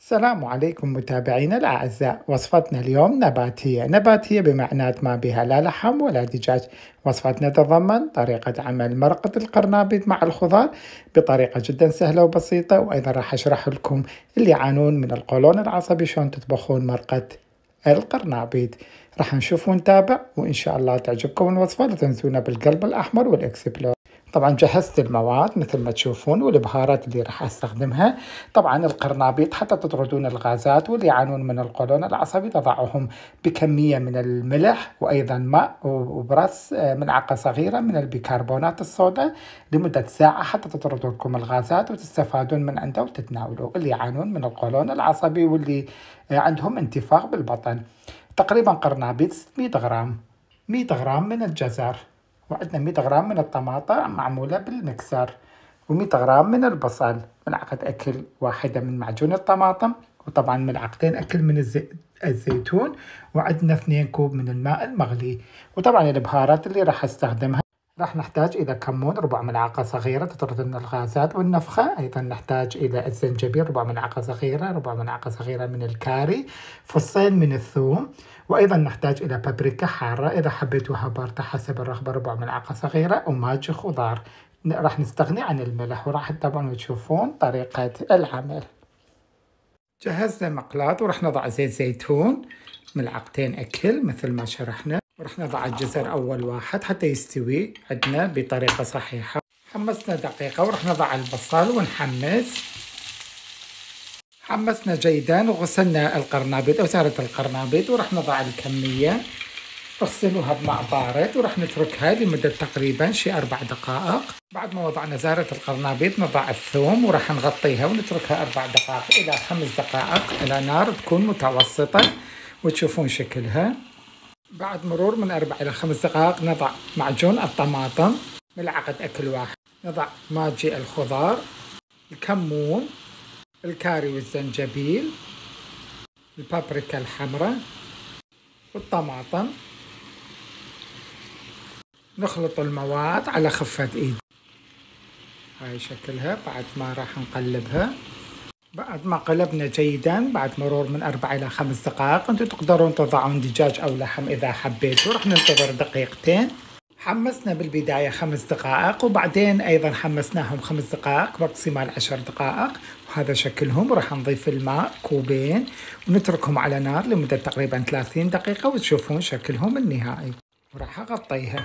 السلام عليكم متابعينا الأعزاء. وصفتنا اليوم نباتية بمعنى ما بها لا لحم ولا دجاج. وصفتنا تتضمن طريقة عمل مرقة القرنبيط مع الخضار بطريقة جدا سهلة وبسيطة، وأيضا راح أشرح لكم اللي يعانون من القولون العصبي شلون تطبخون مرقة القرنبيط. راح نشوف ونتابع وإن شاء الله تعجبكم الوصفة. لا تنسونا بالقلب الأحمر والإكسبلور. طبعا جهزت المواد مثل ما تشوفون والبهارات اللي راح استخدمها. طبعا القرنبيط حتى تطردون الغازات واللي يعانون من القولون العصبي تضعهم بكمية من الملح وايضا ماء وبرص ملعقة صغيرة من البيكربونات الصودا لمدة ساعة حتى تطردوا لكم الغازات وتستفادون من عنده وتتناولوا اللي يعانون من القولون العصبي واللي عندهم انتفاخ بالبطن. تقريبا قرنبيط 600 غرام، 100 غرام من الجزر، وعندنا 100 غرام من الطماطم معمولة بالمكسر، و100 غرام من البصل، ملعقة أكل واحدة من معجون الطماطم، وطبعا ملعقتين أكل من الزيتون، وعندنا 2 كوب من الماء المغلي. وطبعا البهارات اللي راح استخدمها راح نحتاج إلى كمون ربع ملعقة صغيرة تطرد لنا الغازات والنفخة. أيضا نحتاج إلى الزنجبيل ربع ملعقة صغيرة، ربع ملعقة صغيرة من الكاري، فصين من الثوم، وأيضا نحتاج إلى بابريكا حارة إذا حبيتوها باردة حسب الرغبة ربع ملعقة صغيرة، وماجي خضار. راح نستغني عن الملح وراح تتابعون وتشوفون طريقة العمل. جهزنا مقلاة وراح نضع زيت زيتون ملعقتين أكل مثل ما شرحنا، وراح نضع الجزر أول واحد حتى يستوي عندنا بطريقة صحيحة. حمسنا دقيقة وراح نضع البصل ونحمس. حمسنا جيدا وغسلنا القرنبيط أو زهرة القرنبيط وراح نضع الكمية، نغسلوها بماء بارد وراح نتركها لمدة تقريبا شي 4 دقائق. بعد ما وضعنا زهرة القرنبيط نضع الثوم وراح نغطيها ونتركها 4 دقائق إلى 5 دقائق على نار تكون متوسطة وتشوفون شكلها. بعد مرور من 4 إلى 5 دقائق نضع معجون الطماطم ملعقة أكل واحد، نضع ماجي الخضار، الكمون، الكاري والزنجبيل، البابريكا الحمراء والطماطم. نخلط المواد على خفة ايد. هاي شكلها بعد ما راح نقلبها. بعد ما قلبنا جيدا بعد مرور من 4 إلى 5 دقائق انتم تقدرون تضعون دجاج او لحم اذا حبيتوا. راح ننتظر دقيقتين. حمسنا بالبداية 5 دقائق وبعدين ايضا حمسناهم 5 دقائق باقتمال 10 دقائق، وهذا شكلهم. وراح نضيف الماء كوبين ونتركهم على نار لمدة تقريبا 30 دقيقة وتشوفون شكلهم النهائي. وراح اغطيها.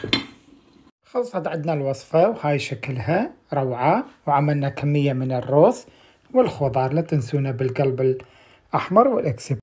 خلصت عندنا الوصفة وهاي شكلها روعة، وعملنا كمية من الرز والخضار. لا تنسونا بالقلب الأحمر والإكسب.